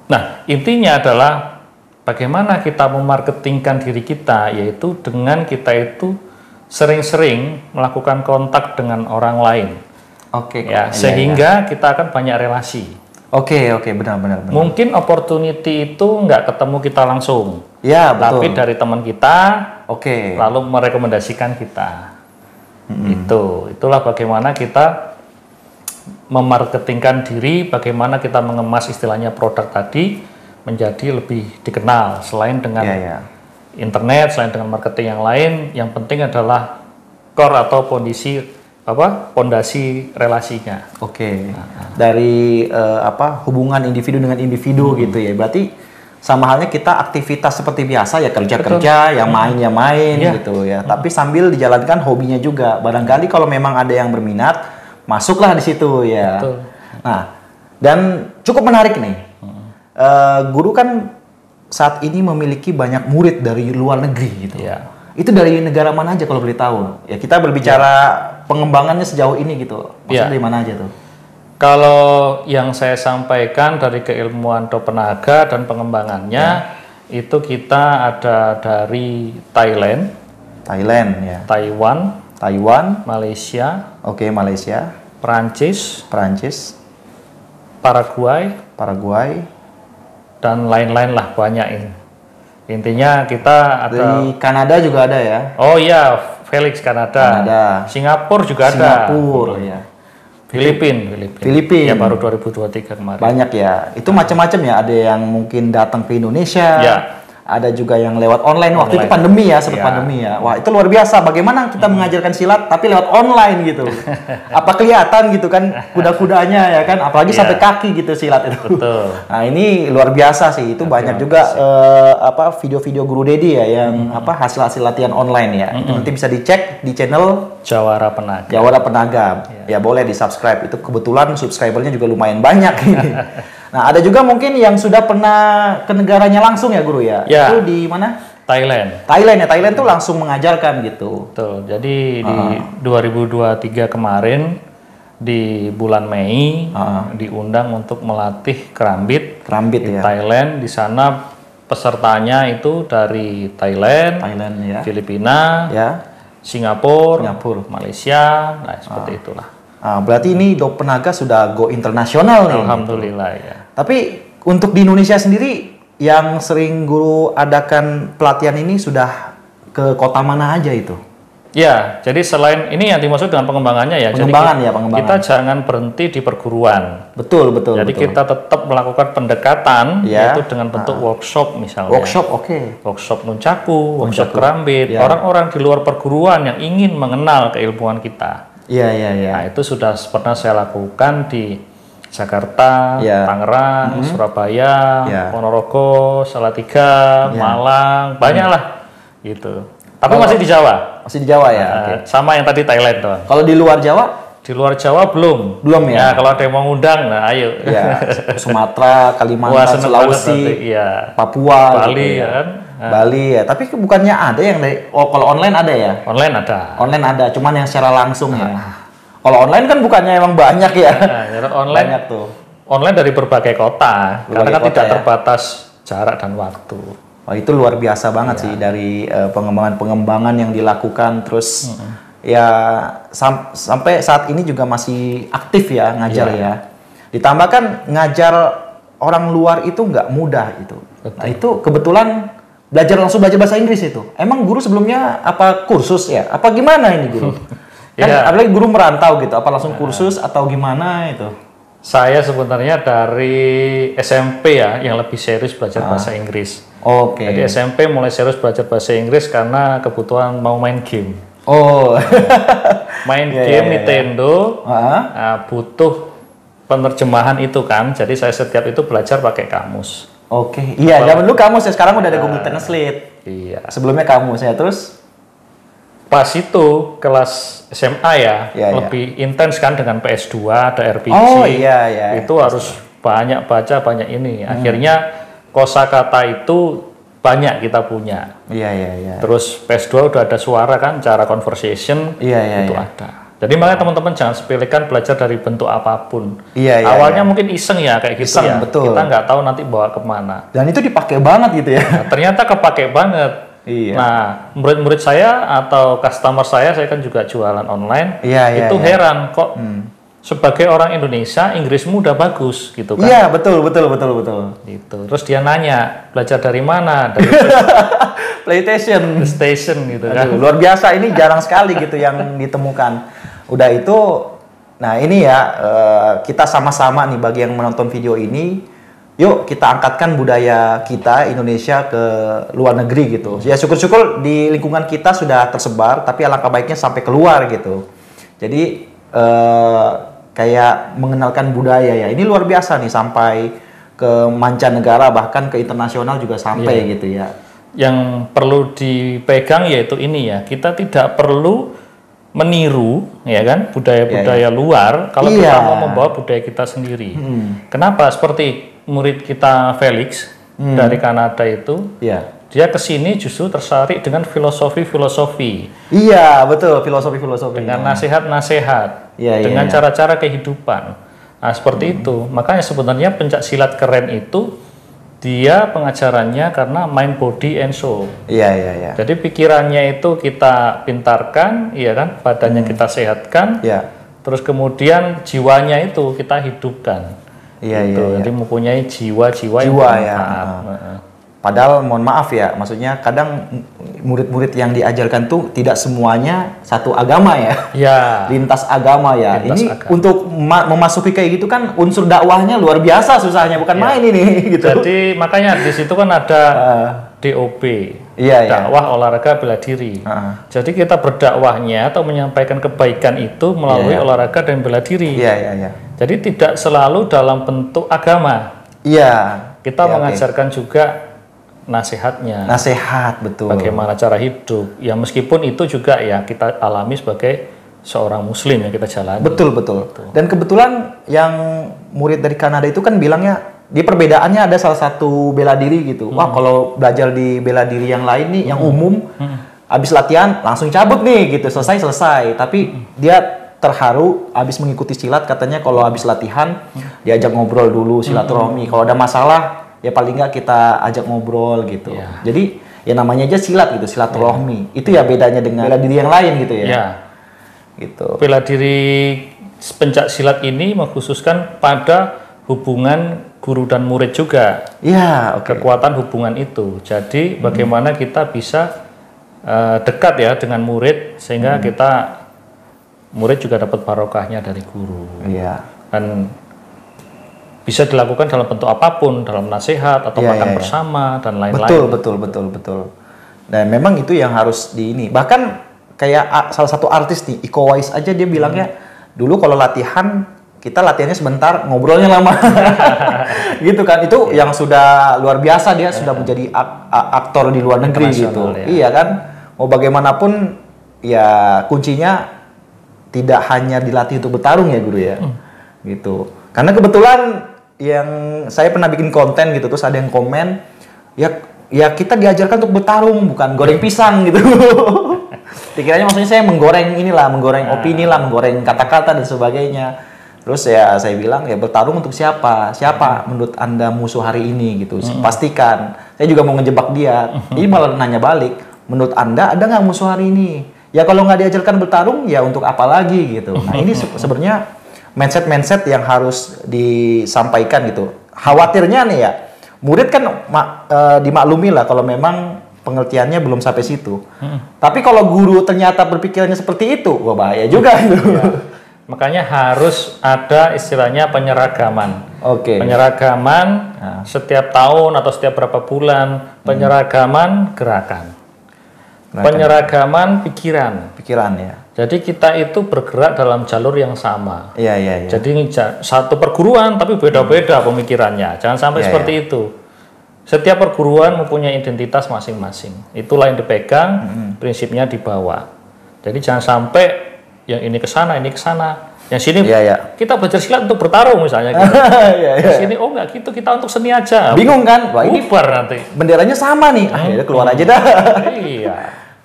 Nah, intinya adalah bagaimana kita memarketingkan diri kita, yaitu dengan kita itu sering-sering melakukan kontak dengan orang lain. Sehingga kita akan banyak relasi. Benar. Mungkin opportunity itu nggak ketemu kita langsung. Tapi dari teman kita, lalu merekomendasikan kita. Itulah bagaimana kita memarketingkan diri, bagaimana kita mengemas istilahnya produk tadi menjadi lebih dikenal selain dengan internet, selain dengan marketing yang lain. Yang penting adalah core atau pondasi relasinya. Dari hubungan individu dengan individu gitu ya. Berarti sama halnya kita aktivitas seperti biasa ya, kerja ya main gitu ya. Tapi sambil dijalankan hobinya juga. Barangkali kalau memang ada yang berminat, masuklah di situ ya. Nah, dan cukup menarik nih. Guru kan saat ini memiliki banyak murid dari luar negeri gitu. Itu dari negara mana aja kalau boleh tahu? Ya kita berbicara pengembangannya sejauh ini gitu. Maksudnya dari mana aja tuh? Kalau yang saya sampaikan dari keilmuan Dopenaga dan pengembangannya itu kita ada dari Thailand, Taiwan, Malaysia, Malaysia, Perancis, Paraguay, dan lain-lain lah, banyak ini. Intinya kita ada di Kanada juga ada ya? Oh iya, Felix Kanada. Singapura juga ada. Filipina. Ya baru 2023 kemarin. Banyak ya. Itu macam-macam ya. Ada yang mungkin datang ke Indonesia. Ada juga yang lewat online. Waktu itu pandemi ya, sempat pandemi ya. Wah, itu luar biasa. Bagaimana kita mengajarkan silat tapi lewat online gitu. Apa kelihatan gitu kan kuda-kudanya ya kan, apalagi sampai kaki gitu silat itu. Nah, ini luar biasa sih. Itu banyak juga video-video Guru Dedi ya yang hasil-hasil latihan online ya. Itu nanti bisa dicek di channel Jawara Penaga. Ya boleh di-subscribe. Itu kebetulan subscribernya juga lumayan banyak ini. Nah, ada juga mungkin yang sudah pernah ke negaranya langsung ya Guru ya? Itu di mana? Thailand ya. Thailand tuh langsung mengajarkan gitu. Betul. Jadi di 2023 kemarin di bulan Mei diundang untuk melatih kerambit di ya. Thailand. Di sana pesertanya itu dari Thailand ya. Filipina, ya. Singapura, Malaysia, nah seperti itulah. Berarti ini Dopenaga sudah go internasional nih. Alhamdulillah gitu. ya. Tapi untuk di Indonesia sendiri yang sering guru adakan pelatihan ini sudah ke kota mana aja itu? Ya, jadi selain ini yang dimaksud dengan pengembangannya ya. Pengembangan jadi ya, pengembangan. Kita jangan berhenti di perguruan. Betul. Jadi kita tetap melakukan pendekatan yaitu dengan bentuk workshop misalnya. Workshop nunchaku, workshop kerambit. Orang-orang di luar perguruan yang ingin mengenal keilmuan kita. Iya. Nah, itu sudah pernah saya lakukan di Jakarta, Tangerang, Surabaya, Ponorogo, Salatiga, Malang, banyak lah gitu. Tapi masih di Jawa. Masih di Jawa ya. Sama yang tadi Thailand tuh. Kalau di luar Jawa? Di luar Jawa belum. Belum ya. Kalau ada yang mau ngundang, nah ayo. Ya. Sumatera, Kalimantan, Sulawesi, Papua, Bali gitu ya. Kan. Bali ya. Tapi bukannya ada yang dari kalau online ada ya? Online ada. Online ada, cuman yang secara langsung ya. Kalau online kan bukannya emang banyak ya. Online banyak tuh. Online dari berbagai kota. Karena kan tidak terbatas jarak dan waktu. Wah, itu luar biasa banget sih dari pengembangan yang dilakukan terus ya sampai saat ini juga masih aktif ya ngajar ya. Ditambah kan ngajar orang luar itu nggak mudah itu. Betul. Nah itu kebetulan langsung belajar bahasa Inggris itu. Emang guru sebelumnya apa kursus ya? Apa gimana ini guru? Kan apalagi guru merantau gitu. Apa langsung kursus atau gimana itu? Saya sebenarnya dari SMP ya, yang lebih serius belajar bahasa Inggris. Jadi SMP mulai serius belajar bahasa Inggris karena kebutuhan mau main game. Main game Nintendo, butuh penerjemahan itu kan. Jadi saya setiap itu belajar pakai kamus. Iya, zaman dulu kamus ya, sekarang udah ada Google Translate. Iya. Sebelumnya kamus ya, terus? Pas itu kelas SMA ya, lebih intens kan dengan PS2 ada RPG. Itu harus banyak baca, banyak ini. Akhirnya kosakata itu banyak kita punya. Terus PS2 udah ada suara kan, cara conversation itu ada. Jadi makanya teman-teman jangan sepelekan belajar dari bentuk apapun. Awalnya mungkin iseng ya kayak gitu ya. Betul. Kita nggak tahu nanti bawa kemana. Dan itu dipakai banget gitu ya. Nah, ternyata kepake banget. Nah, murid-murid saya atau customer saya kan juga jualan online, heran kok sebagai orang Indonesia Inggrismu udah bagus gitu kan? Iya, betul. Gitu. Terus dia nanya, belajar dari mana? Dari PlayStation gitu kan? Luar biasa, ini jarang sekali gitu yang ditemukan. Udah itu, nah ini ya kita sama-sama nih bagi yang menonton video ini. Yuk kita angkatkan budaya kita Indonesia ke luar negeri gitu. Ya syukur-syukur di lingkungan kita sudah tersebar, tapi alangkah baiknya sampai keluar gitu. Jadi kayak mengenalkan budaya ya. Ini luar biasa nih sampai ke mancanegara bahkan ke internasional juga sampai gitu ya. Yang perlu dipegang yaitu ini ya. Kita tidak perlu meniru ya kan budaya-budaya luar kalau kita mau membawa budaya kita sendiri. Kenapa? Seperti murid kita Felix dari Kanada itu, dia kesini justru tertarik dengan filosofi-filosofi. Iya, betul, filosofi-filosofi. Dengan nasihat-nasihat, dengan cara-cara kehidupan. Nah, seperti itu. Makanya sebenarnya pencak silat keren itu dia pengajarannya karena mind, body, and soul. Jadi pikirannya itu kita pintarkan, iya kan, badannya kita sehatkan, terus kemudian jiwanya itu kita hidupkan. Jadi mempunyai jiwa-jiwa yang bermanfaat. Padahal mohon maaf ya, maksudnya kadang murid-murid yang diajarkan tuh tidak semuanya satu agama ya. Lintas agama ya. Ini agama. Untuk memasuki kayak gitu kan unsur dakwahnya luar biasa susahnya, bukan main ini gitu. Jadi makanya di situ kan ada DOB. Dakwah olahraga bela diri. Jadi kita berdakwahnya atau menyampaikan kebaikan itu melalui olahraga dan bela diri. Jadi tidak selalu dalam bentuk agama. Kita mengajarkan juga nasihatnya. Nasihat, betul. Bagaimana cara hidup. Ya meskipun itu juga ya kita alami sebagai seorang muslim yang kita jalani. Betul. Dan kebetulan yang murid dari Kanada itu kan bilangnya di perbedaannya ada salah satu bela diri gitu. Wah, kalau belajar di bela diri yang lain nih, yang umum, habis latihan langsung cabut nih gitu, selesai. Tapi dia terharu habis mengikuti silat, katanya kalau habis latihan diajak ngobrol dulu silaturahmi. Kalau ada masalah ya paling nggak kita ajak ngobrol gitu. Jadi ya namanya aja silat gitu, silaturahmi. Itu ya bedanya dengan bela diri yang lain gitu ya. Gitu. Bela diri pencak silat ini mengkhususkan pada hubungan guru dan murid juga. Kekuatan hubungan itu. Jadi bagaimana kita bisa dekat ya dengan murid sehingga murid juga dapat barokahnya dari guru. Dan bisa dilakukan dalam bentuk apapun, dalam nasihat atau makan bersama dan lain-lain. Betul. Dan memang itu yang harus bahkan kayak salah satu artis nih, Iko Uwais aja dia bilangnya dulu kalau latihan kita latihannya sebentar, ngobrolnya lama. Gitu kan, itu yang sudah luar biasa, dia sudah menjadi aktor di luar negeri gitu. Iya kan, mau bagaimanapun ya kuncinya tidak hanya dilatih untuk bertarung ya guru ya. Gitu. Karena kebetulan yang saya pernah bikin konten gitu, terus ada yang komen, ya kita diajarkan untuk bertarung, bukan goreng pisang gitu. Pikirannya maksudnya saya menggoreng opini lah, menggoreng kata-kata dan sebagainya. Terus ya saya bilang ya bertarung untuk siapa? Siapa menurut Anda musuh hari ini gitu? Pastikan. Saya juga mau ngejebak dia. Ini malah nanya balik. Menurut Anda ada nggak musuh hari ini? Ya kalau nggak diajarkan bertarung ya untuk apa lagi gitu. Nah ini sebenarnya mindset yang harus disampaikan gitu. Khawatirnya nih ya, murid kan dimaklumi lah kalau memang pengertiannya belum sampai situ. Tapi kalau guru ternyata berpikirannya seperti itu, wah bahaya juga gitu. Makanya harus ada istilahnya penyeragaman. Penyeragaman setiap tahun atau setiap berapa bulan, penyeragaman gerakan. Penyeragaman pikiran ya. Jadi kita itu bergerak dalam jalur yang sama. Jadi satu perguruan tapi beda-beda pemikirannya. Jangan sampai seperti itu. Setiap perguruan mempunyai identitas masing-masing. Itulah yang dipegang, prinsipnya dibawa. Jadi jangan sampai yang ini ke sana, yang sini kita belajar silat untuk bertarung misalnya gitu. Yang sini oh enggak gitu, kita untuk seni aja. Bingung kan? Wah, ini nanti benderanya sama nih. Akhirnya keluar aja dah.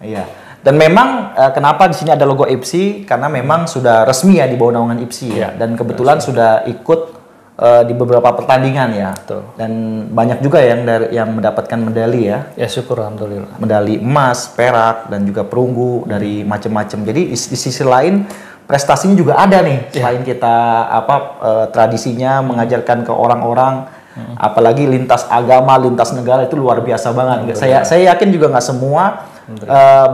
Iya. Dan memang kenapa di sini ada logo IPSI, karena memang sudah resmi ya di bawah naungan IPSI ya. Dan kebetulan sudah ikut di beberapa pertandingan ya. Dan banyak juga yang mendapatkan medali ya. Ya syukur alhamdulillah. Medali emas, perak dan juga perunggu dari macam-macam. Jadi di sisi lain prestasinya juga ada nih. Selain kita tradisinya mengajarkan ke orang-orang, apalagi lintas agama, lintas negara itu luar biasa banget. Saya yakin juga nggak semua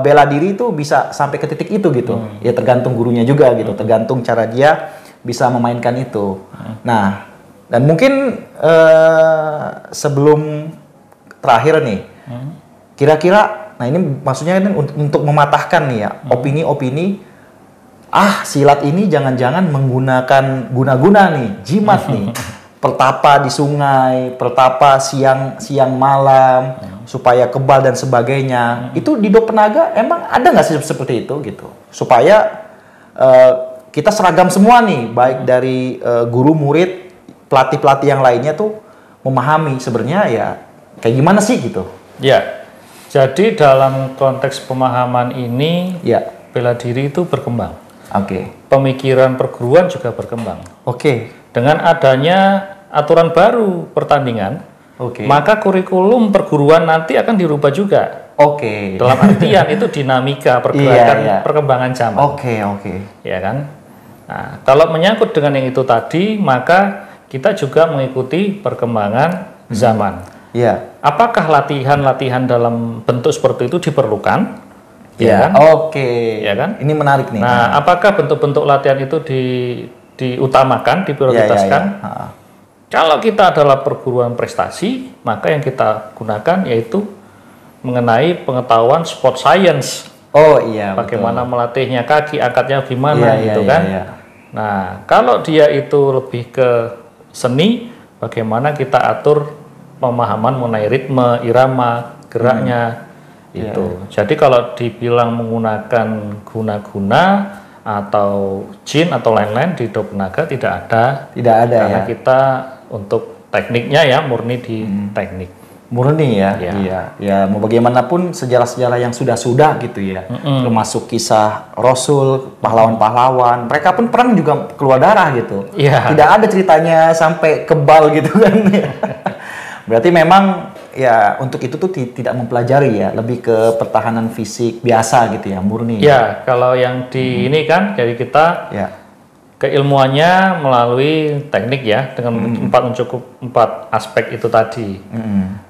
bela diri itu bisa sampai ke titik itu gitu. Ya tergantung gurunya juga gitu, tergantung cara dia bisa memainkan itu. Nah, dan mungkin sebelum terakhir nih, kira-kira, nah ini maksudnya kan untuk mematahkan nih ya opini-opini. Silat ini jangan-jangan menggunakan guna-guna nih, jimat nih, pertapa di sungai, pertapa siang malam, supaya kebal dan sebagainya. Itu di Dopenaga emang ada nggak sih seperti itu gitu? Supaya kita seragam semua nih, baik dari guru, murid, pelatih-pelatih yang lainnya tuh memahami sebenarnya ya kayak gimana sih gitu. Ya, jadi dalam konteks pemahaman ini bela diri itu berkembang. Pemikiran perguruan juga berkembang. Dengan adanya aturan baru pertandingan, maka kurikulum perguruan nanti akan dirubah juga. Dalam artian itu dinamika pergerakan perkembangan zaman. Ya kan? Nah, kalau menyangkut dengan yang itu tadi, maka kita juga mengikuti perkembangan zaman. Apakah latihan-latihan dalam bentuk seperti itu diperlukan? Ya kan? Ini menarik nih. Nah, apakah bentuk-bentuk latihan itu diutamakan, diprioritaskan? Kalau kita adalah perguruan prestasi, maka yang kita gunakan yaitu mengenai pengetahuan sport science. Bagaimana melatihnya kaki, angkatnya gimana gitu kan? Nah, kalau dia itu lebih ke seni, bagaimana kita atur pemahaman mengenai ritme, irama, geraknya. Jadi kalau dibilang menggunakan guna-guna atau jin atau lain-lain di Dopenaga tidak ada karena kita untuk tekniknya ya murni di teknik. Murni ya, Ya. iya, ya. Mau bagaimanapun sejarah-sejarah yang sudah gitu ya, termasuk kisah Rasul, pahlawan-pahlawan, mereka pun perang juga keluar darah gitu. Iya. Tidak ada ceritanya sampai kebal gitu kan. Berarti memang ya untuk itu tuh tidak mempelajari ya, lebih ke pertahanan fisik biasa gitu ya, murni. Ya, kalau yang di ini kan dari kita Ya, keilmuannya melalui teknik ya dengan empat aspek itu tadi.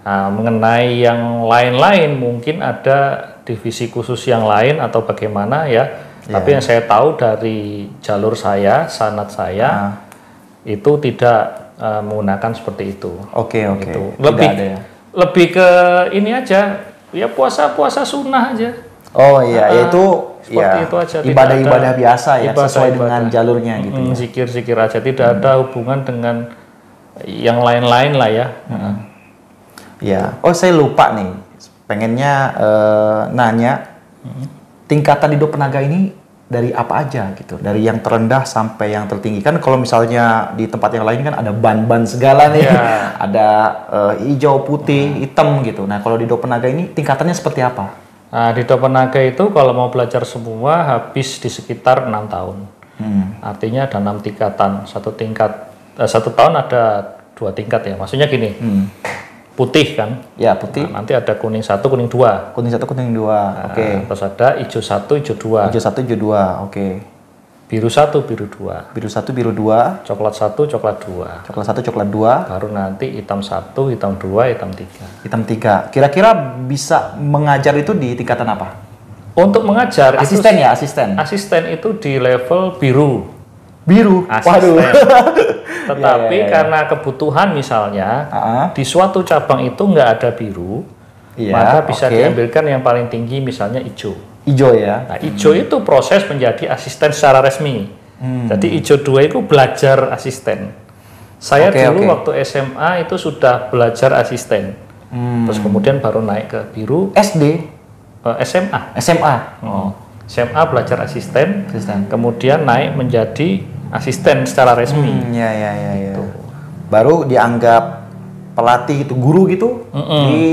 Nah, mengenai yang lain-lain mungkin ada divisi khusus yang lain atau bagaimana ya. Tapi yang saya tahu dari jalur saya, sanad saya itu tidak menggunakan seperti itu. Oke. Gitu. Tidak ada ya. Lebih ke ini aja, ya puasa sunnah aja. Oh iya, yaitu seperti ya, itu aja, tidak ibadah-ibadah ada biasa ya, ibadah, sesuai dengan jalurnya gitu. Zikir-zikir aja, tidak ada hubungan dengan yang lain-lain lah ya. Ya, oh saya lupa nih, pengennya nanya tingkatan hidup penaga ini dari apa aja gitu, dari yang terendah sampai yang tertinggi. Kan kalau misalnya di tempat yang lain kan ada ban-ban segala nih, ada hijau, putih, hitam gitu. Nah kalau di hidup penaga ini tingkatannya seperti apa? Nah, di Dopenaga itu kalau mau belajar semua habis di sekitar 6 tahun. Artinya ada 6 tingkatan. Satu tahun ada 2 tingkat ya. Maksudnya gini, putih kan? Ya putih. Nah, nanti ada kuning 1, kuning 2. Kuning 1, kuning 2. Oke. Terus ada hijau 1, hijau 2. Hijau 1, hijau 2. Oke. Biru 1, biru 2. Biru 1, biru 2. Coklat 1, coklat 2. Coklat 1, coklat 2. Baru nanti hitam 1, hitam 2, hitam 3. Hitam 3. Kira-kira bisa mengajar itu di tingkatan apa? Untuk mengajar Asisten itu, ya, asisten. Asisten itu di level biru. Biru. Asisten. Waduh. Tetapi karena kebutuhan misalnya di suatu cabang itu nggak ada biru, maka bisa diambilkan yang paling tinggi misalnya hijau. Hijau ya. Nah, hijau itu proses menjadi asisten secara resmi. Jadi hijau 2 itu belajar asisten. Saya dulu waktu SMA itu sudah belajar asisten. Terus kemudian baru naik ke biru. SD? SMA. SMA. SMA belajar asisten. Kemudian naik menjadi asisten secara resmi. Ya. Baru dianggap pelatih itu, guru gitu. Di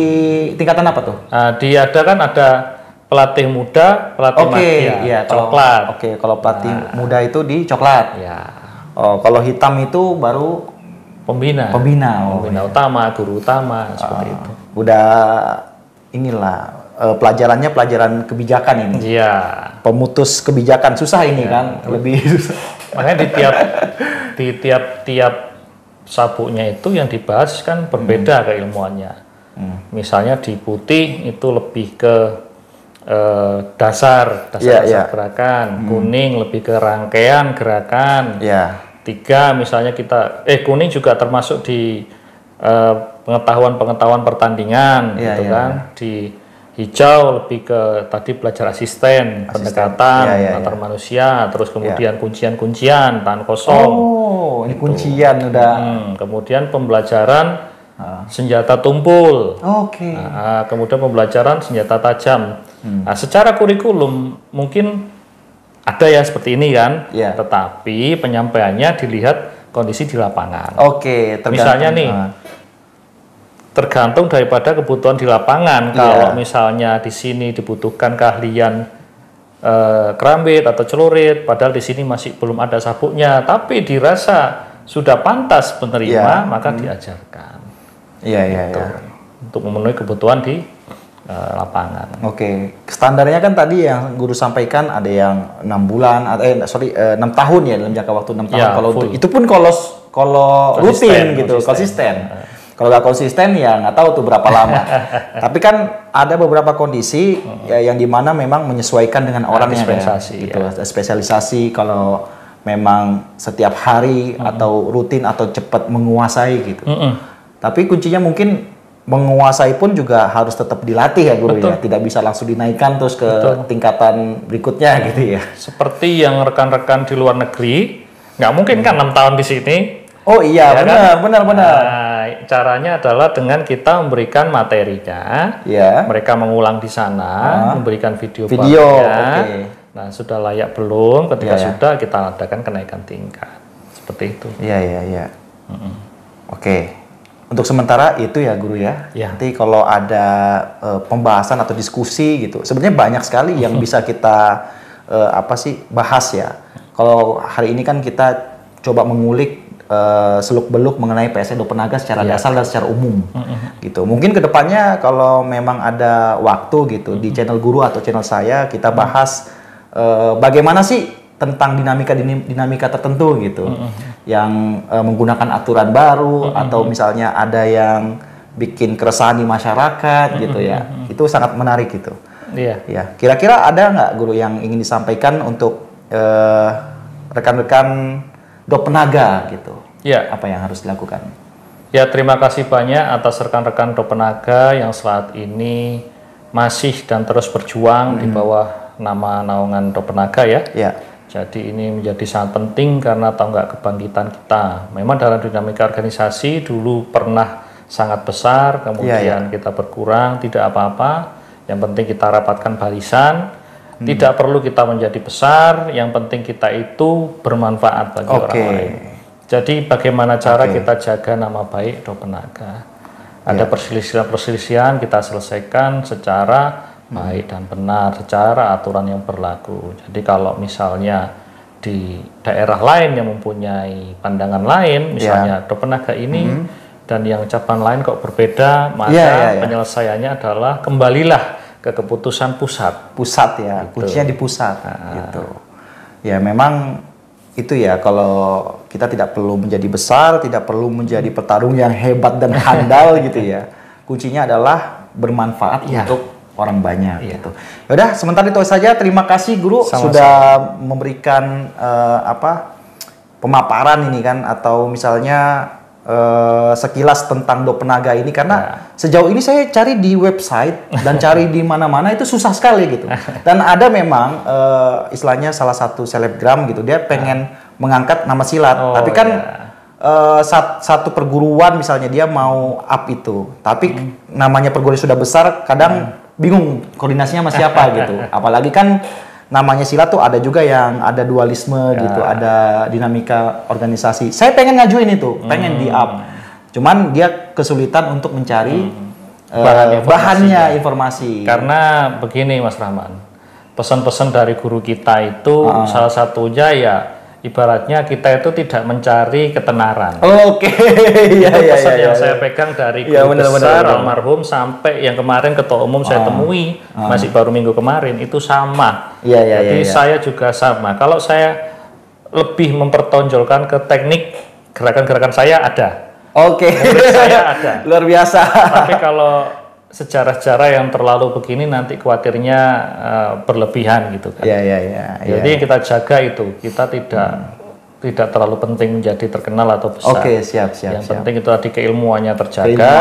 tingkatan apa tuh? Ada pelatih muda, pelatih madya, coklat. Kalau pelatih muda itu di coklat. Ya. Oh, kalau hitam itu baru pembina. Pembina utama, guru utama seperti itu. Udah inilah pelajarannya pelajaran kebijakan ini. Iya. Pemutus kebijakan susah ini kan, lebih susah. Makanya di tiap sabuknya itu yang dibahas kan berbeda keilmuannya. Misalnya di putih itu lebih ke dasar gerakan, kuning lebih ke rangkaian gerakan. 3 misalnya kuning juga termasuk di pengetahuan pertandingan gitu kan. Di hijau lebih ke tadi belajar asisten. Pendekatan antar manusia, terus kemudian kuncian-kuncian, tahan kosong. Oh, ini kuncian udah. Kemudian pembelajaran senjata tumpul. Kemudian pembelajaran senjata tajam. Nah, secara kurikulum mungkin ada ya seperti ini kan, tetapi penyampaiannya dilihat kondisi di lapangan. Misalnya nih, tergantung daripada kebutuhan di lapangan. Kalau misalnya di sini dibutuhkan keahlian kerambit atau celurit, padahal di sini masih belum ada sabuknya, tapi dirasa sudah pantas menerima, maka diajarkan. Untuk memenuhi kebutuhan di lapangan. Standarnya kan tadi yang guru sampaikan ada yang 6 bulan, 6 tahun ya, dalam jangka waktu 6 tahun. Kalau itu pun kalau rutin gitu, konsisten. Kalau nggak konsisten ya nggak tahu tuh berapa lama. Tapi kan ada beberapa kondisi yang dimana memang menyesuaikan dengan orangnya. Spesialisasi kalau memang setiap hari atau rutin atau cepat menguasai gitu. Tapi kuncinya mungkin menguasai pun juga harus tetap dilatih ya guru ya. Tidak bisa langsung dinaikkan terus ke tingkatan berikutnya gitu ya. Seperti yang rekan-rekan di luar negeri, nggak mungkin kan 6 tahun di sini. Oh iya, benar. Nah, caranya adalah dengan kita memberikan materinya, mereka mengulang di sana, memberikan video. Nah, sudah layak belum? Ketika sudah, kita adakan kenaikan tingkat. Seperti itu. Iya. Untuk sementara itu ya guru ya. Ya. Nanti kalau ada pembahasan atau diskusi gitu, sebenarnya banyak sekali yang bisa kita bahas ya. Kalau hari ini kan kita coba mengulik seluk-beluk mengenai PSN Do Penaga secara dasar dan secara umum gitu. Mungkin kedepannya kalau memang ada waktu gitu di channel guru atau channel saya kita bahas bagaimana sih tentang dinamika tertentu gitu, yang menggunakan aturan baru atau misalnya ada yang bikin keresahan di masyarakat gitu ya, itu sangat menarik gitu. Iya. Ya, kira-kira ada nggak guru yang ingin disampaikan untuk rekan-rekan Do Penaga gitu? Ya. Apa yang harus dilakukan? Ya, terima kasih banyak atas rekan-rekan Do Penaga yang saat ini masih dan terus berjuang di bawah nama naungan Do Penaga ya. Ya. Jadi ini menjadi sangat penting karena tonggak kebangkitan kita. Memang dalam dinamika organisasi dulu pernah sangat besar, kemudian kita berkurang, tidak apa-apa. Yang penting kita rapatkan barisan, tidak perlu kita menjadi besar, yang penting kita itu bermanfaat bagi orang lain. Jadi bagaimana cara kita jaga nama baik Do Penaga. Ada perselisihan-perselisihan kita selesaikan secara baik dan benar, secara aturan yang berlaku. Jadi kalau misalnya di daerah lain yang mempunyai pandangan lain, misalnya Do Penaga ini dan yang cabang lain kok berbeda, maka penyelesaiannya adalah kembalilah ke keputusan pusat. Pusat ya, kuncinya di pusat gitu. Ya memang itu ya, kalau kita tidak perlu menjadi besar, tidak perlu menjadi petarung yang hebat dan handal gitu ya. Kuncinya adalah bermanfaat untuk orang banyak gitu. Yaudah, sementara itu saja. Terima kasih guru sudah memberikan pemaparan ini kan, atau misalnya sekilas tentang Do Penaga ini, karena sejauh ini saya cari di website dan cari di mana-mana itu susah sekali gitu. Dan ada memang istilahnya salah satu selebgram gitu, dia pengen mengangkat nama silat, tapi kan satu perguruan misalnya dia mau up itu, tapi namanya perguruan sudah besar, kadang bingung koordinasinya sama siapa gitu. Apalagi kan namanya silat tuh ada juga yang ada dualisme gitu, ada dinamika organisasi. Saya pengen ngajuin itu, pengen di up. Cuman dia kesulitan untuk mencari bahannya informasi. Karena begini Mas Rahman, pesan-pesan dari guru kita itu salah satunya ya ibaratnya kita itu tidak mencari ketenaran. Pesan yang saya pegang dari guru besar almarhum sampai yang kemarin ketua umum saya temui masih baru minggu kemarin itu sama. Jadi saya juga sama. Kalau saya lebih mempertonjolkan ke teknik gerakan-gerakan saya ada. Saya ada. Luar biasa. Tapi kalau sejarah-sejarah yang terlalu begini nanti khawatirnya berlebihan gitu kan. Jadi kita jaga itu, kita tidak terlalu penting menjadi terkenal atau besar. Yang penting itu tadi keilmuannya terjaga,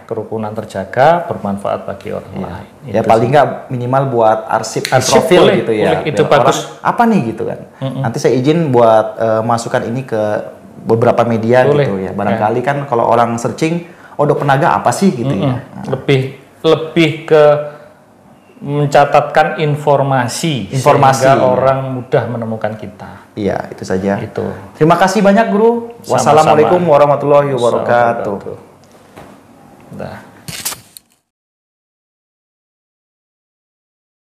kerukunan terjaga, bermanfaat bagi orang lain. Ya paling nggak minimal buat arsip profil boleh, gitu ya. Itu bagus. Apa nih gitu kan. Nanti saya izin buat masukkan ini ke beberapa media gitu ya. Barangkali kan kalau orang searching Do Penaga apa sih gitu ya. Lebih ke mencatatkan informasi sehingga orang mudah menemukan kita. Iya, itu saja. Itu. Terima kasih banyak guru. Wassalamualaikum warahmatullahi wabarakatuh.